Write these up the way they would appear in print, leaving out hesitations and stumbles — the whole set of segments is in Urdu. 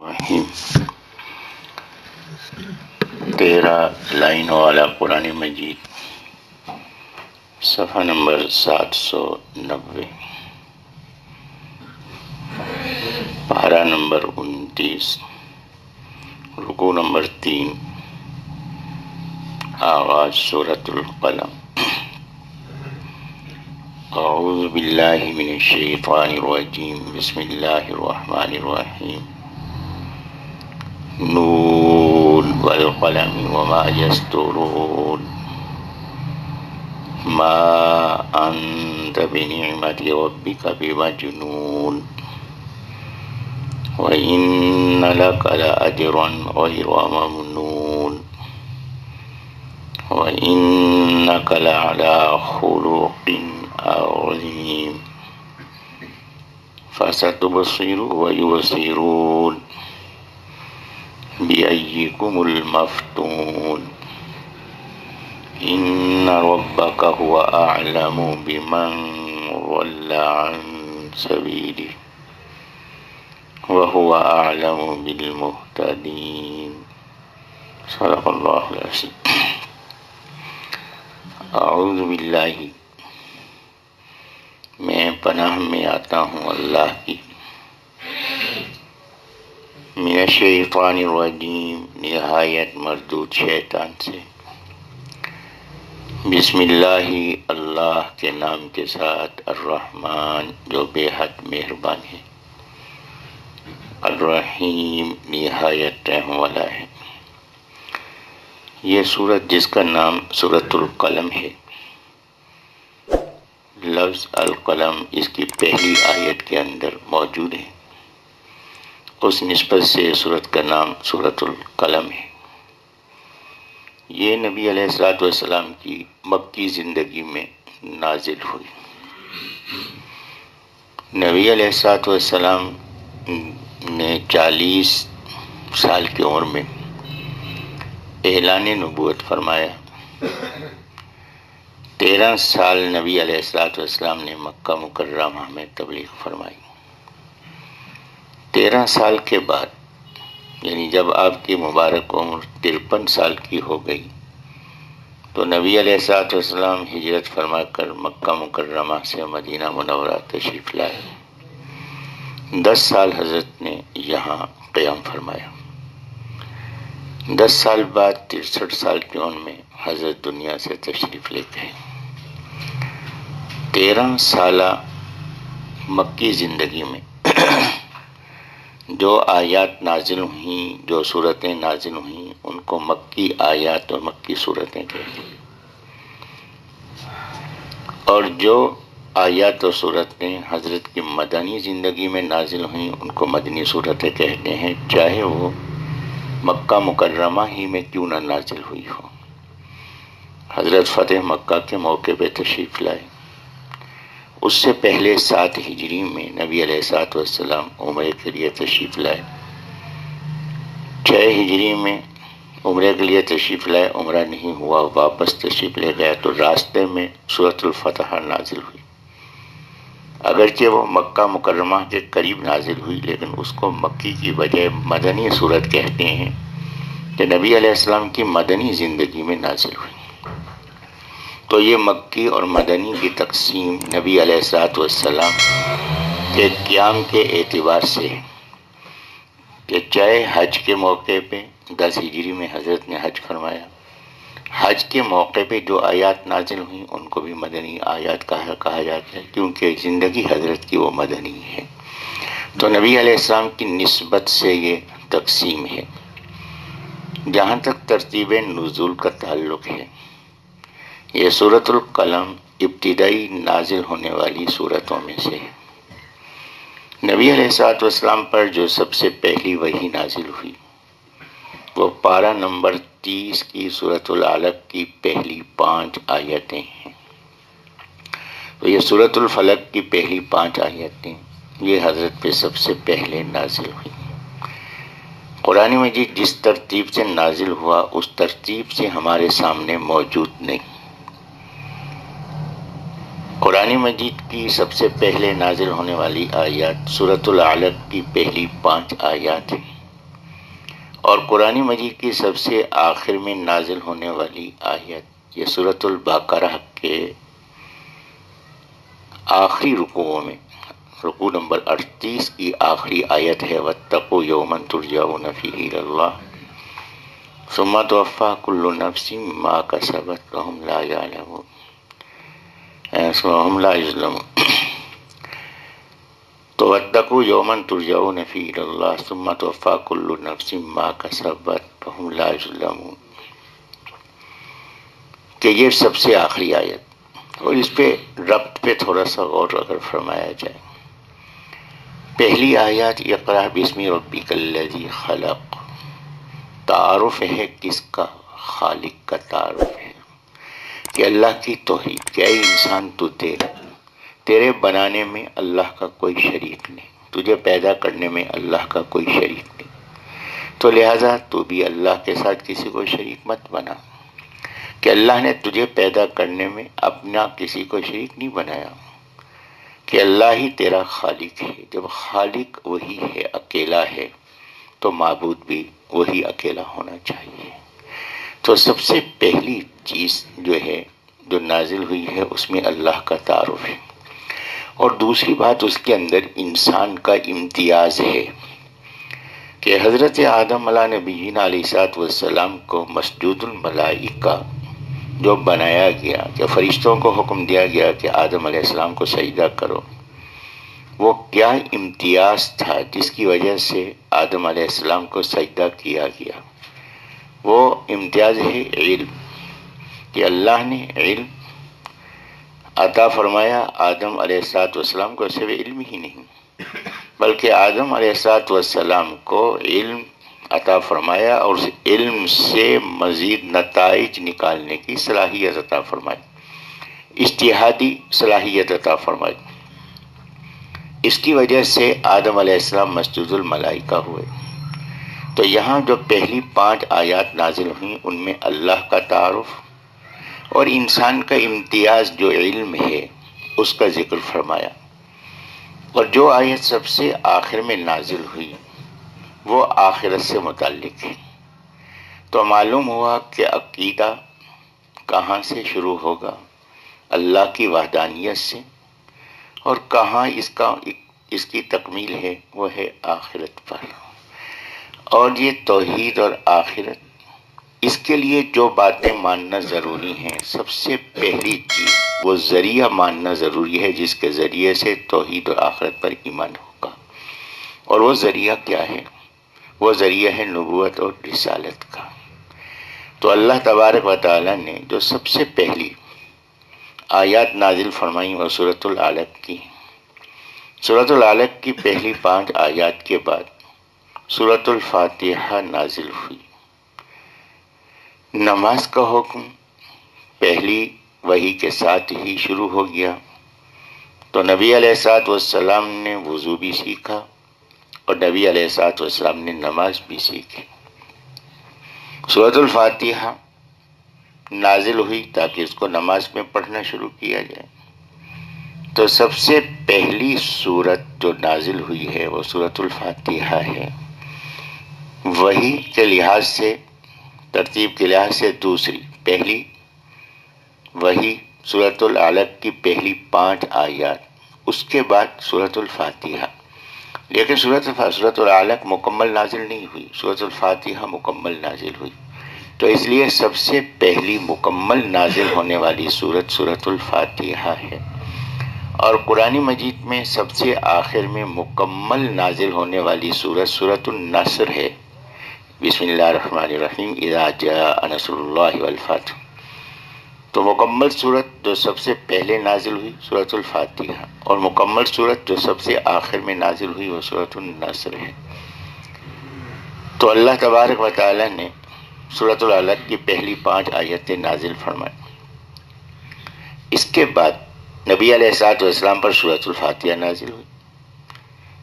رحیم 13 لائنوں والا قرآن مجید، صفحہ نمبر 790، پارہ نمبر 29، رکوع نمبر 3، آغاز سورۃ القلم۔ اعوذ باللہ من الشیطان الرجیم، بسم اللہ الرحمن الرحیم۔ نون والقلم وما یسطرون، ما انت بنعمت ربک بمجنون، وإن لک لأجرا غیر ممنون، وإنک لعلی خلق عظیم، فستبصر ویبصرون، بأیکم المفتون، ان ربک هو اعلم بمن ضل عن سبیلہ وهو اعلم بالمہتدین۔ صدق اللہ العظیم۔ اعوذ باللہ، میں پناہ میں آتا ہوں اللہ کی، من الشیطان الرجیم، نہایت مردود شیطان سے۔ بسم اللہ، اللہ کے نام کے ساتھ، الرحمن جو بے حد مہربان ہے، الرحیم نہایت رحم والا ہے۔ یہ سورت جس کا نام سورۃ القلم ہے، لفظ القلم اس کی پہلی آیت کے اندر موجود ہے، اس نسبت سے سورت کا نام سورۃ القلم ہے۔ یہ نبی علیہ الصلوۃ والسلام کی مکی زندگی میں نازل ہوئی۔ نبی علیہ الصلوۃ والسلام نے 40 سال کی عمر میں اعلان نبوت فرمایا۔ 13 سال نبی علیہ الصلوۃ والسلام نے مکہ مکرمہ میں تبلیغ فرمائی۔ 13 سال کے بعد، یعنی جب آپ کی مبارک عمر 53 سال کی ہو گئی، تو نبی علیہ الصلوۃ والسلام ہجرت فرما کر مکہ مکرمہ سے مدینہ منورہ تشریف لائے۔ 10 سال حضرت نے یہاں قیام فرمایا۔ 10 سال بعد 63 سال کی عمر میں حضرت دنیا سے تشریف لے گئے۔ 13 سالہ مکی زندگی میں جو آیات نازل ہوئیں، جو صورتیں نازل ہوئیں، ان کو مکی آیات اور مکی صورتیں کہتے ہیں، اور جو آیات اور صورتیں حضرت کی مدنی زندگی میں نازل ہوئیں، ان کو مدنی صورتیں کہتے ہیں، چاہے وہ مکہ مکرمہ ہی میں کیوں نہ نازل ہوئی ہو۔ حضرت فتح مکہ کے موقع پہ تشریف لائے۔ اس سے پہلے 7 ہجری میں نبی علیہ الصلوۃ والسلام عمرے کے لیے تشریف لائے۔ 6 ہجری میں عمرے کے لیے تشریف لائے، عمرہ نہیں ہوا، واپس تشریف لے گیا تو راستے میں سورۃ الفتح نازل ہوئی۔ اگرچہ وہ مکہ مکرمہ کے قریب نازل ہوئی، لیکن اس کو مکی کی بجائے مدنی صورت کہتے ہیں کہ نبی علیہ السلام کی مدنی زندگی میں نازل ہوئی۔ تو یہ مکی اور مدنی کی تقسیم نبی علیہ الصلوۃ والسلام کے قیام کے اعتبار سے ہے کہ چاہے حج کے موقع پہ 10 ہجری میں حضرت نے حج فرمایا، حج کے موقع پہ جو آیات نازل ہوئیں ان کو بھی مدنی آیات کہا جاتا ہے، کیونکہ زندگی حضرت کی وہ مدنی ہے۔ تو نبی علیہ السلام کی نسبت سے یہ تقسیم ہے۔ جہاں تک ترتیب نزول کا تعلق ہے، یہ سورۃ القلم ابتدائی نازل ہونے والی سورتوں میں سے ہے۔ نبی علیہ الصلوۃ والسلام پر جو سب سے پہلی وحی نازل ہوئی، وہ پارہ نمبر 30 کی سورۃ العلق کی پہلی 5 آیتیں ہیں۔ تو یہ سورۃ الفلق کی پہلی 5 آیتیں یہ حضرت پہ سب سے پہلے نازل ہوئی۔ قرآن مجید جس ترتیب سے نازل ہوا، اس ترتیب سے ہمارے سامنے موجود نہیں۔ قرآن مجید کی سب سے پہلے نازل ہونے والی آیات سورۃ العلق کی پہلی 5 آیات ہیں۔ اور قرآن مجید کی سب سے آخر میں نازل ہونے والی آیت یہ سورۃ البقرہ کے آخری رکوعوں میں، رکوع نمبر 38 کی آخری آیت ہے، وَاتَّقُوا يَوْمًا تُرْجَعُونَ فِيهِ إِلَى اللَّهِ ثُمَّ تُوَفَّىٰ كُلُّ نَفْسٍ مَا كَسَبَتْ وَهُمْ لَا يَعْلَمُونَ وَهُمْ لَا يُظْلَمُونَ۔ تو وَاتَّقُوا يَوْمًا تُرْجَعُونَ فِيهِ إِلَى اللَّهِ ثُمَّ تُوَفَّىٰ كُلُّ نَفْسٍ مَا كَسَبَتْ وَهُمْ لَا يُظْلَمُونَ، کہ یہ سب سے آخری آیت، اور اس پہ ربط پہ تھوڑا سا غور اگر فرمایا جائے، پہلی آیات اقرأ بسم ربک الذی خلق، تعارف ہے کس کا؟ خالق کا تعارف ہے، کہ اللہ کی توحید، کہ اے انسان تو تیرے بنانے میں اللہ کا کوئی شریک نہیں، تجھے پیدا کرنے میں اللہ کا کوئی شریک نہیں، تو لہٰذا تو بھی اللہ کے ساتھ کسی کو شریک مت بنا، کہ اللہ نے تجھے پیدا کرنے میں اپنا کسی کو شریک نہیں بنایا، کہ اللہ ہی تیرا خالق ہے۔ جب خالق وہی ہے، اکیلا ہے، تو معبود بھی وہی اکیلا ہونا چاہیے۔ تو سب سے پہلی چیز جو ہے جو نازل ہوئی ہے اس میں اللہ کا تعارف ہے، اور دوسری بات اس کے اندر انسان کا امتیاز ہے، کہ حضرت آدم علیہ نبینا علیہ السلام کو مسجود الملائکہ جو بنایا گیا، کہ فرشتوں کو حکم دیا گیا کہ آدم علیہ السلام کو سجدہ کرو، وہ کیا امتیاز تھا جس کی وجہ سے آدم علیہ السلام کو سجدہ کیا گیا؟ وہ امتیاز ہے علم، کہ اللہ نے علم عطا فرمایا آدم علیہ السلام کو، صرف علم ہی نہیں بلکہ آدم علیہ السلام کو علم عطا فرمایا، اور اس علم سے مزید نتائج نکالنے کی صلاحیت عطا فرمائی، اجتہادی صلاحیت عطا فرمائی۔ اس کی وجہ سے آدم علیہ السلام مسجود الملائکہ ہوئے۔ تو یہاں جو پہلی 5 آیات نازل ہوئیں ان میں اللہ کا تعارف اور انسان کا امتیاز جو علم ہے اس کا ذکر فرمایا، اور جو آیت سب سے آخر میں نازل ہوئی وہ آخرت سے متعلق ہے۔ تو معلوم ہوا کہ عقیدہ کہاں سے شروع ہوگا؟ اللہ کی وحدانیت سے، اور کہاں اس کی تکمیل ہے؟ وہ ہے آخرت پر۔ اور یہ توحید اور آخرت، اس کے لیے جو باتیں ماننا ضروری ہیں، سب سے پہلی چیز وہ ذریعہ ماننا ضروری ہے جس کے ذریعے سے توحید اور آخرت پر ایمان ہوگا۔ اور وہ ذریعہ کیا ہے؟ وہ ذریعہ ہے نبوت اور رسالت کا۔ تو اللہ تبارک و تعالیٰ نے جو سب سے پہلی آیات نازل فرمائیں وہ سورۃ العلق کی، سورۃ العلق کی پہلی 5 آیات کے بعد سورۃ الفاتحہ نازل ہوئی۔ نماز کا حکم پہلی وحی کے ساتھ ہی شروع ہو گیا، تو نبی علیہ السلام نے وضو بھی سیکھا، اور نبی علیہ السلام نے نماز بھی سیکھی۔ سورۃ الفاتحہ نازل ہوئی تاکہ اس کو نماز میں پڑھنا شروع کیا جائے۔ تو سب سے پہلی سورت جو نازل ہوئی ہے وہ سورۃ الفاتحہ ہے۔ وحی کے لحاظ سے، ترتیب کے لحاظ سے دوسری، پہلی وحی سورۃ العلق کی پہلی 5 آیات، اس کے بعد سورۃ الفاتحہ۔ لیکن سورۃ العلق مکمل نازل نہیں ہوئی، سورۃ الفاتحہ مکمل نازل ہوئی۔ تو اس لیے سب سے پہلی مکمل نازل ہونے والی سورت سورۃ الفاتحہ ہے، اور قرآن مجید میں سب سے آخر میں مکمل نازل ہونے والی سورت سورۃ النصر ہے۔ بسم اللہ الرحمن الرحیم، اذا جاء نصر اللہ والفتح۔ تو مکمل صورت جو سب سے پہلے نازل ہوئی سورۃ الفاتحہ، اور مکمل صورت جو سب سے آخر میں نازل ہوئی وہ سورۃ النصر ہے۔ تو اللہ تبارک و تعالی نے سورۃ العلق کی پہلی 5 آیتیں نازل فرمائیں۔ اس کے بعد نبی علیہ السلام پر سورۃ الفاتحہ نازل ہوئی۔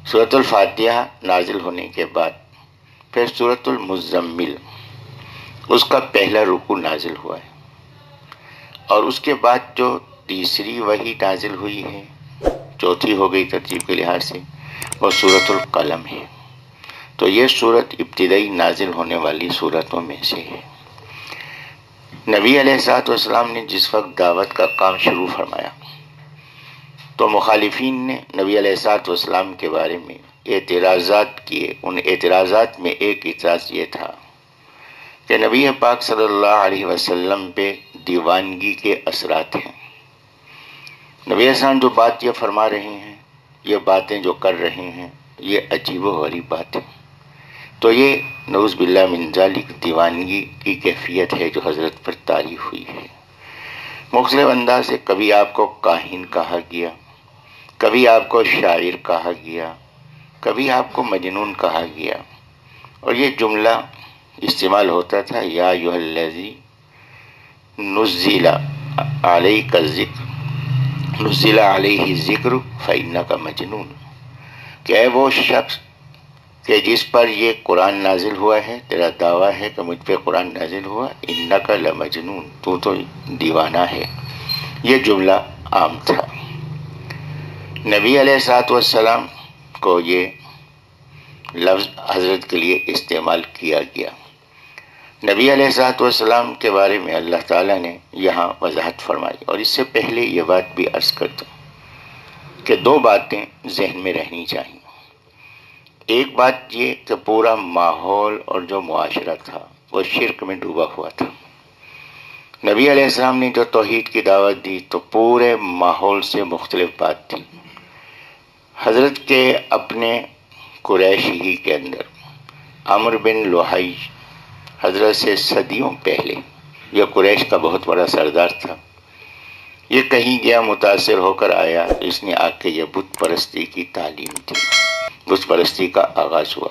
سورۃ الفاتحہ نازل ہونے کے بعد پھر سورۃ المزمل، اس کا پہلا رکوع نازل ہوا ہے، اور اس کے بعد جو تیسری وحی نازل ہوئی ہے، چوتھی ہو گئی ترتیب کے لحاظ سے، وہ سورۃ القلم ہے۔ تو یہ صورت ابتدائی نازل ہونے والی صورتوں میں سے ہے۔ نبی علیہ الصلوۃ والسلام نے جس وقت دعوت کا کام شروع فرمایا تو مخالفین نے نبی علیہ الصلوۃ والسلام کے بارے میں اعتراضات کیے۔ ان اعتراضات میں ایک اعتراض یہ تھا کہ نبی پاک صلی اللہ علیہ وسلم پہ دیوانگی کے اثرات ہیں۔ نبی علیہ السلام جو بات یہ فرما رہے ہیں، یہ باتیں جو کر رہے ہیں، یہ عجیب و غریب بات ہے۔ تو یہ نعوذ باللہ من ذالک دیوانگی کی کیفیت ہے جو حضرت پر طاری ہوئی ہے۔ مختلف انداز سے کبھی آپ کو کاہن کہا گیا، کبھی آپ کو شاعر کہا گیا، کبھی آپ کو مجنون کہا گیا، اور یہ جملہ استعمال ہوتا تھا یا ایھا الذی نزل علیک الذکر، نزل علیہ الذکر فإنک مجنون، کہ اے وہ شخص کہ جس پر یہ قرآن نازل ہوا ہے، تیرا دعویٰ ہے کہ مجھ پہ قرآن نازل ہوا، انک لمجنون، تو دیوانہ ہے۔ یہ جملہ عام تھا۔ نبی علیہ الصلوۃ والسلام کو یہ لفظ حضرت کے لیے استعمال کیا گیا۔ نبی علیہ الصلوۃ والسلام کے بارے میں اللہ تعالیٰ نے یہاں وضاحت فرمائی، اور اس سے پہلے یہ بات بھی عرض کر دوں کہ دو باتیں ذہن میں رہنی چاہیے۔ ایک بات یہ کہ پورا ماحول اور جو معاشرہ تھا وہ شرک میں ڈوبا ہوا تھا۔ نبی علیہ السلام نے جو توحید کی دعوت دی تو پورے ماحول سے مختلف بات تھی۔ حضرت کے اپنے قریش ہی کے اندر عمرو بن لوہی حضرت سے صدیوں پہلے، یہ قریش کا بہت بڑا سردار تھا، یہ کہیں گیا متاثر ہو کر آیا، اس نے آ کے یہ بت پرستی کی تعلیم دی، بت پرستی کا آغاز ہوا۔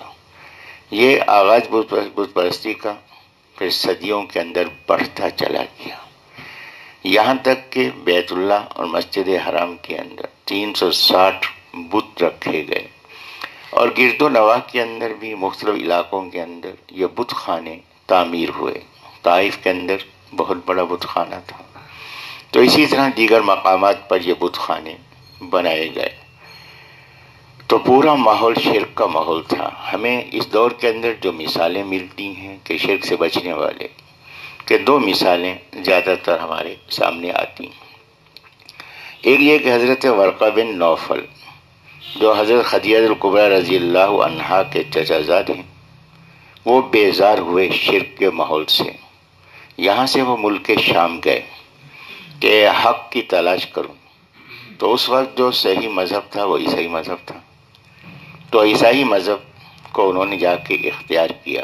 یہ آغاز بت پرستی کا پھر صدیوں کے اندر بڑھتا چلا گیا، یہاں تک کہ بیت اللہ اور مسجد حرام کے اندر 360 بت رکھے گئے، اور گرد و نواح کے اندر بھی مختلف علاقوں کے اندر یہ بت خانے تعمیر ہوئے۔ طائف کے اندر بہت بڑا بت خانہ تھا، تو اسی طرح دیگر مقامات پر یہ بت خانے بنائے گئے۔ تو پورا ماحول شرک کا ماحول تھا۔ ہمیں اس دور کے اندر جو مثالیں ملتی ہیں کہ شرک سے بچنے والے، کہ دو مثالیں زیادہ تر ہمارے سامنے آتی ہیں۔ ایک یہ کہ حضرت ورقہ بن نوفل جو حضرت خدیجہ الکبریٰ رضی اللہ عنہا کے چچا زاد ہیں، وہ بیزار ہوئے شرک کے ماحول سے۔ یہاں سے وہ ملک شام گئے کہ حق کی تلاش کروں، تو اس وقت جو صحیح مذہب تھا وہ عیسائی مذہب تھا، تو عیسائی مذہب کو انہوں نے جا کے اختیار کیا،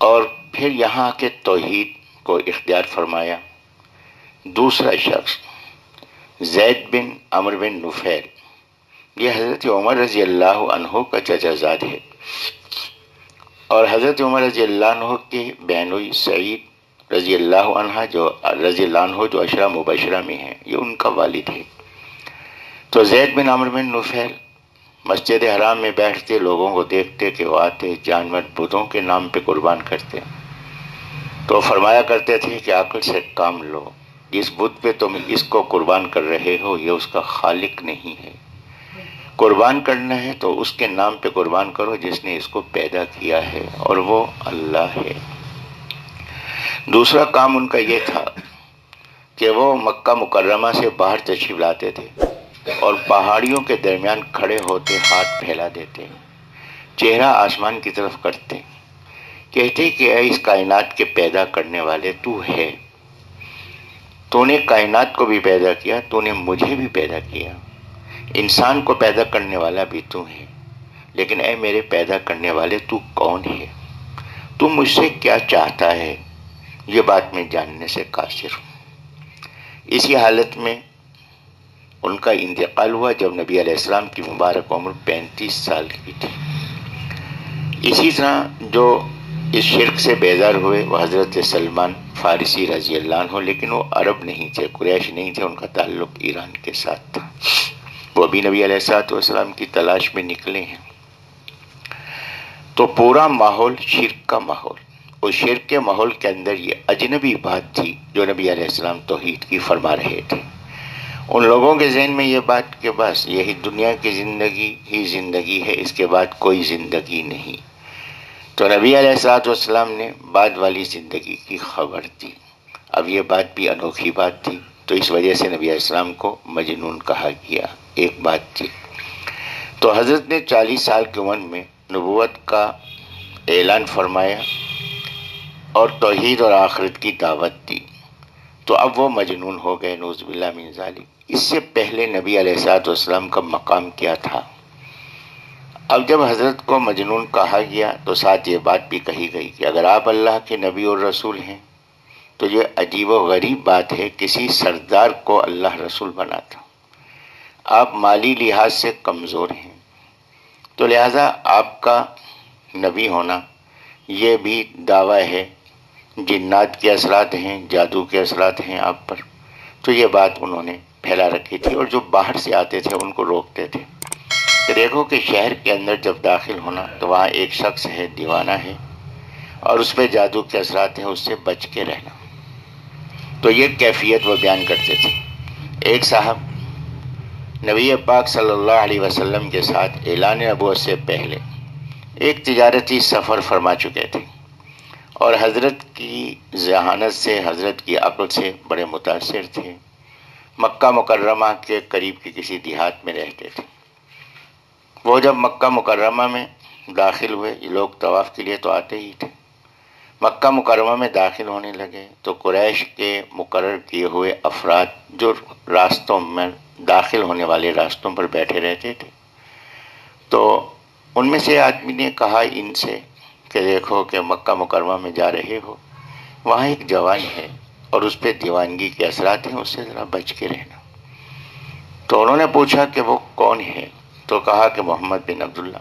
اور پھر یہاں کے توحید کو اختیار فرمایا۔ دوسرا شخص زید بن عمرو بن نفیل، یہ حضرت عمر رضی اللہ عنہ کا چچا زاد ہے، اور حضرت عمر رضی اللہ عنہ کے بہنوئی سعید رضی اللہ عنہ جو عشرہ مبشرہ میں ہیں، یہ ان کا والد ہے۔ تو زید بن عمرو بن نفیل مسجد حرام میں بیٹھتے، لوگوں کو دیکھتے کہ وہ آتے جانور بتوں کے نام پہ قربان کرتے، تو فرمایا کرتے تھے کہ عقل سے کام لو، اس بت پہ تم اس کو قربان کر رہے ہو، یہ اس کا خالق نہیں ہے، قربان کرنا ہے تو اس کے نام پہ قربان کرو جس نے اس کو پیدا کیا ہے، اور وہ اللہ ہے۔ دوسرا کام ان کا یہ تھا کہ وہ مکہ مکرمہ سے باہر تشریف لاتے تھے اور پہاڑیوں کے درمیان کھڑے ہوتے ہاتھ پھیلا دیتے، چہرہ آسمان کی طرف کرتے، کہتے کہ اے اس کائنات کے پیدا کرنے والے، تو ہے، تو نے کائنات کو بھی پیدا کیا، تو نے مجھے بھی پیدا کیا، انسان کو پیدا کرنے والا بھی تو ہے، لیکن اے میرے پیدا کرنے والے، تو کون ہے؟ تو مجھ سے کیا چاہتا ہے؟ یہ بات میں جاننے سے قاصر ہوں۔ اسی حالت میں ان کا انتقال ہوا جب نبی علیہ السلام کی مبارک عمر 35 سال کی تھی۔ اسی طرح جو اس شرک سے بیزار ہوئے وہ حضرت سلمان فارسی رضی اللہ عنہ، لیکن وہ عرب نہیں تھے، قریش نہیں تھے، ان کا تعلق ایران کے ساتھ تھا، وہ بھی نبی علیہ الصلوۃ والسلام کی تلاش میں نکلے ہیں۔ تو پورا ماحول شرک کا ماحول، اس شرک کے ماحول کے اندر یہ اجنبی بات تھی جو نبی علیہ السلام توحید کی فرما رہے تھے، ان لوگوں کے ذہن میں یہ بات کہ بس یہی دنیا کی زندگی ہی زندگی ہے، اس کے بعد کوئی زندگی نہیں۔ تو نبی علیہ الصلوۃ والسلام نے بعد والی زندگی کی خبر دی۔ اب یہ بات بھی انوکھی بات تھی، تو اس وجہ سے نبی علیہ السلام کو مجنون کہا گیا۔ ایک بات تھی، تو حضرت نے 40 سال کی عمر میں نبوت کا اعلان فرمایا اور توحید اور آخرت کی دعوت دی، تو اب وہ مجنون ہو گئے، نعوذ باللہ من ذالک۔ اس سے پہلے نبی علیہ الصلوۃ والسلام کا مقام کیا تھا؟ اب جب حضرت کو مجنون کہا گیا تو ساتھ یہ بات بھی کہی گئی کہ اگر آپ اللہ کے نبی اور رسول ہیں تو یہ عجیب و غریب بات ہے، کسی سردار کو اللہ رسول بناتا۔ آپ مالی لحاظ سے کمزور ہیں، تو لہٰذا آپ کا نبی ہونا یہ بھی دعویٰ ہے، جنات کے اثرات ہیں، جادو کے اثرات ہیں آپ پر۔ تو یہ بات انہوں نے پھیلا رکھی تھی، اور جو باہر سے آتے تھے ان کو روکتے تھے کہ دیکھو کہ شہر کے اندر جب داخل ہونا تو وہاں ایک شخص ہے، دیوانہ ہے، اور اس پہ جادو کے اثرات ہیں، اس سے بچ کے رہنا۔ تو یہ کیفیت وہ بیان کرتے تھے۔ ایک صاحب نبی پاک صلی اللہ علیہ وسلم کے ساتھ اعلان نبوت سے پہلے ایک تجارتی سفر فرما چکے تھے، اور حضرت کی ذہانت سے، حضرت کی عقل سے بڑے متاثر تھے۔ مکہ مکرمہ کے قریب کے کسی دیہات میں رہتے تھے۔ وہ جب مکہ مکرمہ میں داخل ہوئے، یہ لوگ طواف کے لیے تو آتے ہی تھے، مکہ مکرمہ میں داخل ہونے لگے تو قریش کے مقرر کیے ہوئے افراد جو راستوں میں داخل ہونے والے راستوں پر بیٹھے رہتے تھے، تو ان میں سے آدمی نے کہا ان سے کہ دیکھو کہ مکہ مکرمہ میں جا رہے ہو، وہاں ایک جوان ہے اور اس پہ دیوانگی کے اثرات ہیں، اس سے ذرا بچ کے رہنا۔ تو انہوں نے پوچھا کہ وہ کون ہے؟ تو کہا کہ محمد بن عبداللہ۔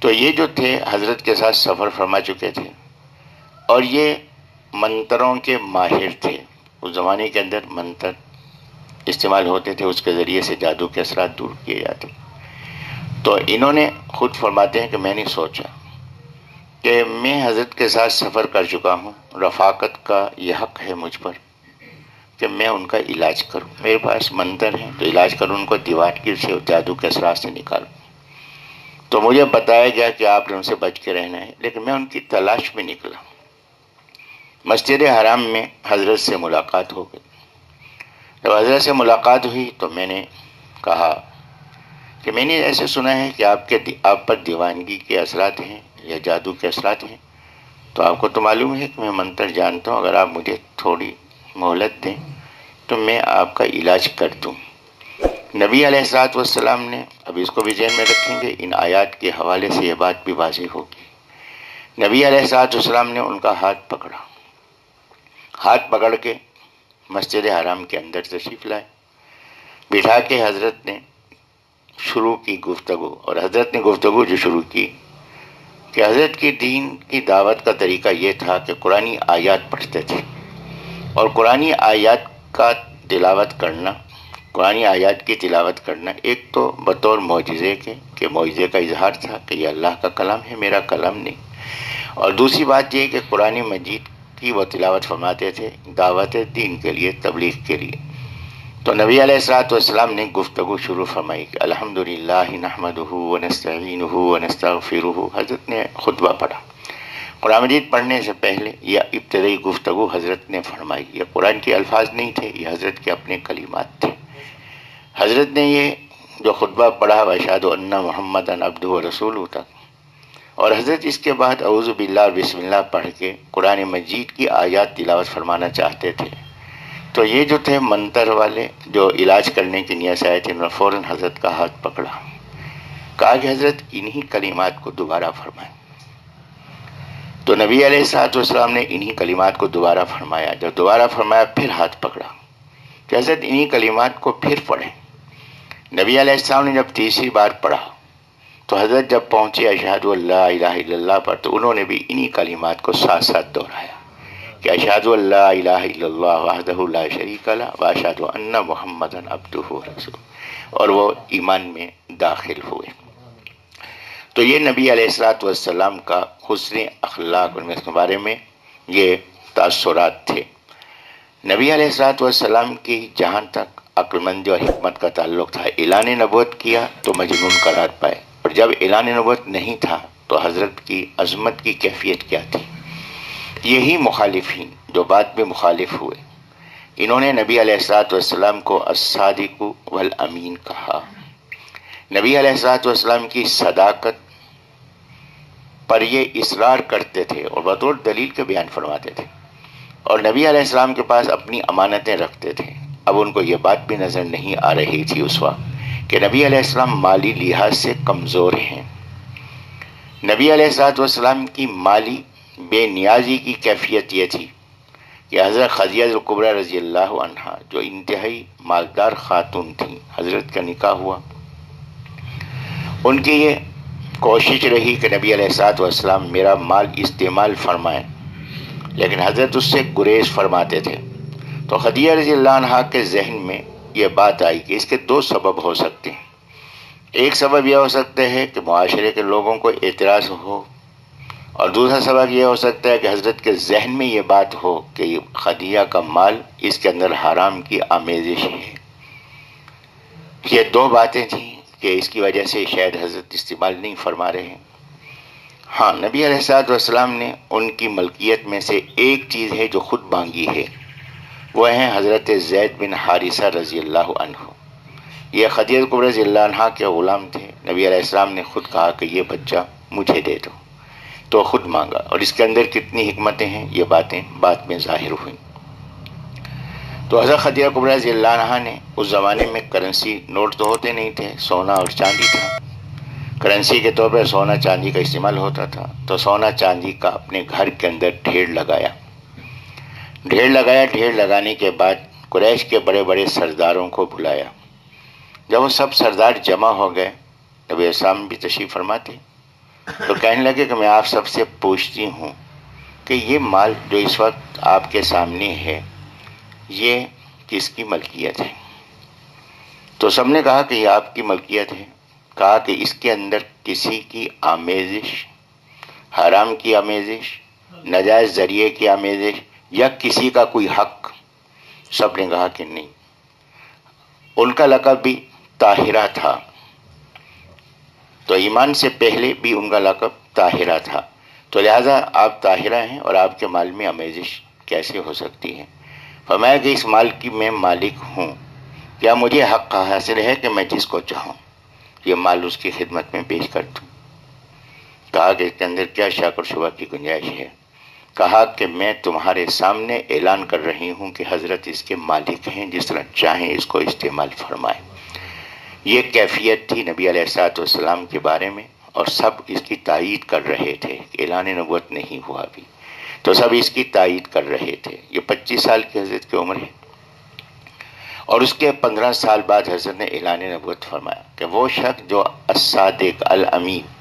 تو یہ جو تھے حضرت کے ساتھ سفر فرما چکے تھے، اور یہ منتروں کے ماہر تھے۔ اس زمانے کے اندر منتر استعمال ہوتے تھے، اس کے ذریعے سے جادو کے اثرات دور کیے جاتے۔ تو انہوں نے خود فرماتے ہیں کہ میں نے سوچا کہ میں حضرت کے ساتھ سفر کر چکا ہوں، رفاقت کا یہ حق ہے مجھ پر کہ میں ان کا علاج کروں، میرے پاس منتر ہیں تو علاج کروں، ان کو دیوانگی سے اور جادو کے اثرات سے نکالوں۔ تو مجھے بتایا گیا کہ آپ نے ان سے بچ کے رہنا ہے، لیکن میں ان کی تلاش میں نکلا۔ مسجد حرام میں حضرت سے ملاقات ہو گئی۔ جب حضرت سے ملاقات ہوئی تو میں نے کہا کہ میں نے ایسے سنا ہے کہ آپ پر دیوانگی کے اثرات ہیں یا جادو کے اثرات ہیں، تو آپ کو تو معلوم ہے کہ میں منتر جانتا ہوں، اگر آپ مجھے تھوڑی مہلت دیں تو میں آپ کا علاج کر دوں۔ نبی علیہ الصلوۃ والسلام نے، اب اس کو بھی ذہن میں رکھیں گے، ان آیات کے حوالے سے یہ بات بھی واضح ہوگی، نبی علیہ الصلوۃ والسلام نے ان کا ہاتھ پکڑا، ہاتھ پکڑ کے مسجد حرام کے اندر تشریف لائے، بٹھا کے حضرت نے شروع کی گفتگو۔ اور حضرت نے گفتگو جو شروع کی کہ حضرت کی دین کی دعوت کا طریقہ یہ تھا کہ قرآنی آیات پڑھتے تھے، اور قرآنی آیات کا تلاوت کرنا، قرآنی آیات کی تلاوت کرنا ایک تو بطور معجزے کے کہ معجزے کا اظہار تھا کہ یہ اللہ کا کلام ہے، میرا کلام نہیں، اور دوسری بات یہ کہ قرآن مجید کی وہ تلاوت فرماتے تھے دعوت دین کے لیے، تبلیغ کے لیے۔ تو نبی علیہ الصلوۃ والسلام نے گفتگو شروع فرمائی کہ الحمدللہ نحمدہ ونستعینہ ونستغفرہ۔ حضرت نے خطبہ پڑھا۔ قرآن مجید پڑھنے سے پہلے یہ ابتدائی گفتگو حضرت نے فرمائی، یہ قرآن کے الفاظ نہیں تھے، یہ حضرت کے اپنے کلمات تھے۔ حضرت نے یہ جو خطبہ پڑھا وَأَشْهَدُ أَنَّ مُحَمَّدًا عَبْدُهُ وَرَسُولُهُ تھا، اور حضرت اس کے بعد اعوذ باللہ بسم اللہ پڑھ کے قرآن مجید کی آیات تلاوت فرمانا چاہتے تھے۔ تو یہ جو تھے منتر والے جو علاج کرنے کی نیت سے آئے تھے، انہوں نے فوراً حضرت کا ہاتھ پکڑا، کہا کہ حضرت انہی کلمات کو دوبارہ فرمائیں۔ تو نبی علیہ الصلوۃ والسلام نے انہی کلمات کو دوبارہ فرمایا۔ جب دوبارہ فرمایا پھر ہاتھ پکڑا کہ حضرت انہی کلمات کو پھر پڑھیں۔ نبی علیہ السلام نے جب تیسری بار پڑھا تو حضرت جب پہنچے اشہد ان لا الہ الا اللہ پر، تو انہوں نے بھی انہی کلمات کو ساتھ ساتھ دہرایا کہ اشہد ان لا الہ الا اللہ وحدہ لا شریک لہ واشہد ان محمدا عبدہ ورسولہ، اور وہ ایمان میں داخل ہوئے۔ تو یہ نبی علیہ الصلوۃ والسلام کا حسن اخلاق، ان کے بارے میں یہ تاثرات تھے۔ نبی علیہ الصلوۃ والسلام کی جہاں تک عقلمندی اور حکمت کا تعلق تھا. اعلان نبوت کیا تو مجنون قرار پائے، اور جب اعلان نبوت نہیں تھا تو حضرت کی عظمت کی کیفیت کیا تھی. یہی مخالفین جو بعد میں مخالف ہوئے، انہوں نے نبی علیہ الصلوۃ والسلام کو الصادق والامین کہا. نبی علیہ الصلوۃ والسلام کی صداقت پر یہ اصرار کرتے تھے اور بطور دلیل کے بیان فرماتے تھے، اور نبی علیہ السلام کے پاس اپنی امانتیں رکھتے تھے. اب ان کو یہ بات بھی نظر نہیں آ رہی تھی اس وقت کہ نبی علیہ السلام مالی لحاظ سے کمزور ہیں. نبی علیہ الصلوۃ والسلام کی مالی بے نیازی کی کیفیت یہ تھی کہ حضرت خدیجہ الکبریٰ رضی اللہ عنہا جو انتہائی مالدار خاتون تھیں، حضرت کا نکاح ہوا. ان کی یہ کوشش رہی کہ نبی علیہ الصلوۃ والسلام میرا مال استعمال فرمائیں، لیکن حضرت اس سے گریز فرماتے تھے. تو خدیجہ رضی اللہ عنہا کے ذہن میں یہ بات آئی کہ اس کے دو سبب ہو سکتے ہیں. ایک سبب یہ ہو سکتا ہے کہ معاشرے کے لوگوں کو اعتراض ہو، اور دوسرا سبب یہ ہو سکتا ہے کہ حضرت کے ذہن میں یہ بات ہو کہ خدیجہ کا مال اس کے اندر حرام کی آمیزش ہے. یہ دو باتیں تھیں کہ اس کی وجہ سے شاید حضرت استعمال نہیں فرما رہے ہیں. ہاں، نبی علیہ الصلوۃ والسلام نے ان کی ملکیت میں سے ایک چیز ہے جو خود مانگی ہے، وہ ہیں حضرت زید بن حارثہ رضی اللہ عنہ. یہ خدیجہ الکبریٰ رضی اللہ عنہ کے غلام تھے. نبی علیہ السلام نے خود کہا کہ یہ بچہ مجھے دے دو، تو خود مانگا. اور اس کے اندر کتنی حکمتیں ہیں یہ باتیں بعد میں ظاہر ہوئیں. تو حضرت خدیجہ الکبریٰ رضی اللہ عنہ نے اس زمانے میں کرنسی، نوٹ تو ہوتے نہیں تھے، سونا اور چاندی تھا. کرنسی کے طور پر سونا چاندی کا استعمال ہوتا تھا. تو سونا چاندی کا اپنے گھر کے اندر ڈھیر لگایا. ڈھیر لگانے کے بعد قریش کے بڑے بڑے سرداروں کو بلایا. جب وہ سب سردار جمع ہو گئے، نبی السلام بھی تشریف فرماتے، تو کہنے لگے کہ میں آپ سب سے پوچھتی ہوں کہ یہ مال جو اس وقت آپ کے سامنے ہے یہ کس کی ملکیت ہے؟ تو سب نے کہا کہ یہ آپ کی ملکیت ہے. کہا کہ اس کے اندر کسی کی آمیزش، حرام کی آمیزش، ناجائز ذریعے کی آمیزش یا کسی کا کوئی حق؟ سب نے کہا کہ نہیں. ان کا لقب بھی طاہرہ تھا، تو ایمان سے پہلے بھی ان کا لقب طاہرہ تھا. تو لہٰذا آپ طاہرہ ہیں اور آپ کے مال میں آمیزش کیسے ہو سکتی ہے؟ فرمایا کہ اس مال کی میں مالک ہوں، کیا مجھے حق حاصل ہے کہ میں جس کو چاہوں یہ مال اس کی خدمت میں پیش کر دوں؟ کہا کہ اس کے اندر کیا شک اور شبہ کی گنجائش ہے؟ کہا کہ میں تمہارے سامنے اعلان کر رہی ہوں کہ حضرت اس کے مالک ہیں، جس طرح چاہیں اس کو استعمال فرمائیں. یہ کیفیت تھی نبی علیہ الصلوۃ والسلام کے بارے میں، اور سب اس کی تائید کر رہے تھے. اعلان نبوت نہیں ہوا ابھی، تو سب اس کی تائید کر رہے تھے. یہ 25 سال کی حضرت کی عمر ہے، اور اس کے 15 سال بعد حضرت نے اعلان نبوت فرمایا کہ وہ شخص جو الصادق الامین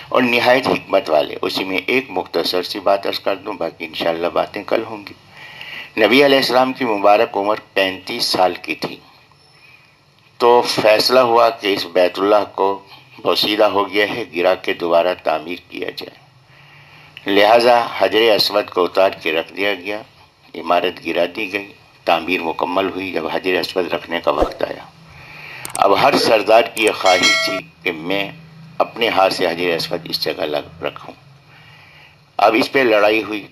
اور نہایت حکمت والے. اسی میں ایک مختصر سی بات عرض کر دوں، باقی انشاءاللہ باتیں کل ہوں گی. نبی علیہ السلام کی مبارک عمر 35 سال کی تھی، تو فیصلہ ہوا کہ اس بیت اللہ کو بوسیدہ ہو گیا ہے، گرا کے دوبارہ تعمیر کیا جائے. لہٰذا حجر اسود کو اتار کے رکھ دیا گیا، عمارت گرا دی گئی، تعمیر مکمل ہوئی. جب حجر اسود رکھنے کا وقت آیا، اب ہر سردار کی یہ خواہش تھی کہ میں اپنے ہاتھ سے حجر اسود اس جگہ رکھوں. اب اس پہ لڑائی ہوئی.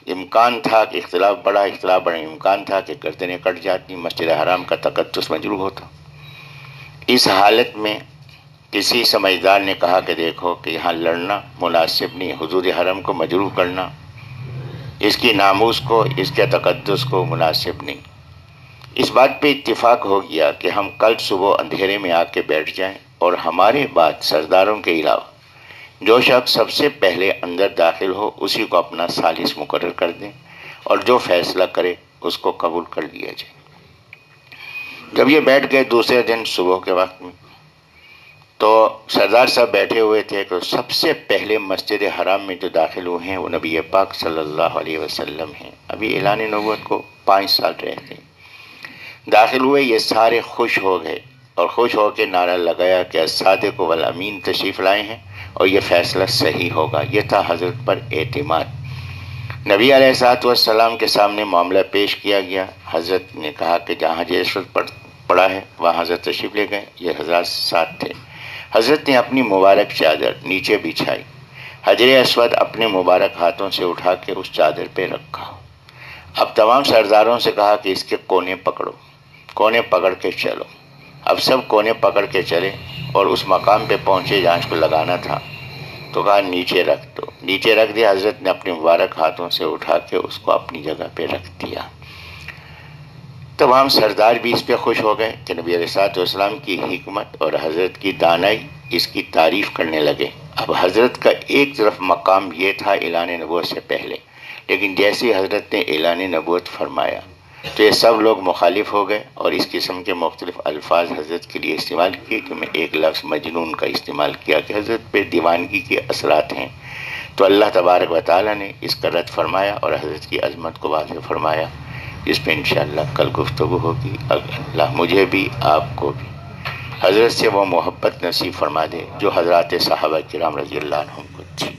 امکان تھا کہ اختلاف بڑا امکان تھا کہ گردنیں کٹ جاتی، مسجد حرام کا تقدس مجروح ہوتا. اس حالت میں کسی سمجھدار نے کہا کہ دیکھو کہ یہاں لڑنا مناسب نہیں، حدود حرم کو مجروح کرنا اس کی ناموس کو، اس کے تقدس کو مناسب نہیں. اس بات پہ اتفاق ہو گیا کہ ہم کل صبح اندھیرے میں آ کے بیٹھ جائیں، اور ہمارے بعد سرداروں کے علاوہ جو شخص سب سے پہلے اندر داخل ہو اسی کو اپنا ثالث مقرر کر دیں، اور جو فیصلہ کرے اس کو قبول کر لیا جائے. جب یہ بیٹھ گئے دوسرے دن صبح کے وقت میں، تو سردار صاحب بیٹھے ہوئے تھے کہ سب سے پہلے مسجد حرام میں جو داخل ہوئے ہیں وہ نبی پاک صلی اللہ علیہ وسلم ہیں. ابھی اعلان نبوت کو 5 سال رہ گئے. داخل ہوئے، یہ سارے خوش ہو گئے اور خوش ہو کے نعرہ لگایا کہ الصادق والامین تشریف لائے ہیں اور یہ فیصلہ صحیح ہوگا. یہ تھا حضرت پر اعتماد. نبی علیہ الصلوۃ والسلام کے سامنے معاملہ پیش کیا گیا۔ حضرت نے کہا کہ جہاں جسد پڑا ہے وہاں حضرت تشریف لے گئے۔ یہ حضرات ساتھ تھے۔ حضرت نے اپنی مبارک چادر نیچے بچھائی، حجر اسود اپنے مبارک ہاتھوں سے اٹھا کے اس چادر پہ رکھا۔ اب تمام سرداروں سے کہا کہ اس کے کونے پکڑو، کونے پکڑ کے چلو۔ اب سب کونے پکڑ کے چلے اور اس مقام پہ پہنچے جہاں اس کو لگانا تھا، تو کہا نیچے رکھ دو۔ نیچے رکھ دیا۔ حضرت نے اپنے مبارک ہاتھوں سے اٹھا کے اس کو اپنی جگہ پہ رکھ دیا۔ تمام سردار بھی اس پہ خوش ہو گئے کہ نبی علیہ الصلوۃ والسلام کی حکمت اور حضرت کی دانائی، اس کی تعریف کرنے لگے۔ اب حضرت کا ایک طرف مقام یہ تھا اعلان نبوت سے پہلے، لیکن جیسے حضرت نے اعلان نبوت فرمایا تو یہ سب لوگ مخالف ہو گئے اور اس قسم کے مختلف الفاظ حضرت کے لیے استعمال کیے کہ میں ایک لفظ مجنون کا استعمال کیا کہ حضرت پہ دیوانگی کے اثرات ہیں۔ تو اللہ تبارک و تعالیٰ نے اس کا رد فرمایا اور حضرت کی عظمت کو واضح فرمایا، جس پہ انشاءاللہ کل گفتگو ہوگی۔ اللہ مجھے بھی آپ کو بھی حضرت سے وہ محبت نصیب فرما دے جو حضرات صحابہ کرام رضی اللہ عنہم کو تھی۔